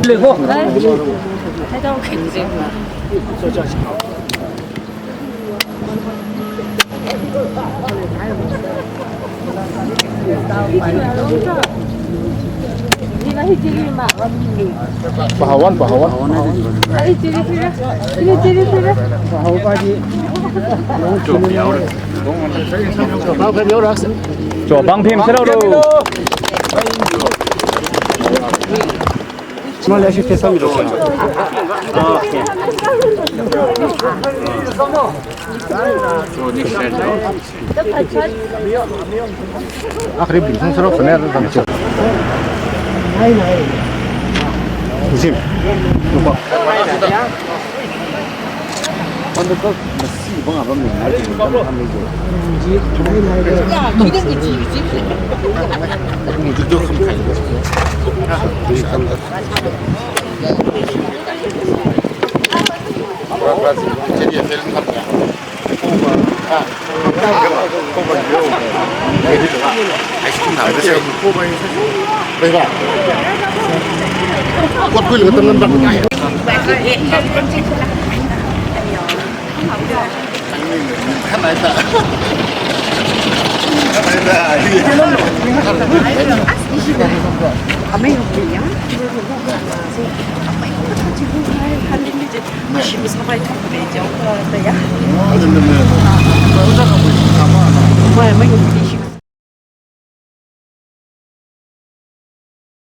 내고. 해도 굉장히. Pahawan. Cho băng phim thế đâu đâu. Mà lấy cái sao được? 아크립 무슨스럽 소리야 담죠. 조심. 봐. 근데 그 씨봉 안 받는 날 지금 하는 거. 야, 기대기 집이지. 무지도 큰 가지고. 우리 간다. 제리에 되는 거 같아. 아이스크림 나오세요. 내가 꽃 굴려 뜯는 방 아니야. 하나다. Mời mấy người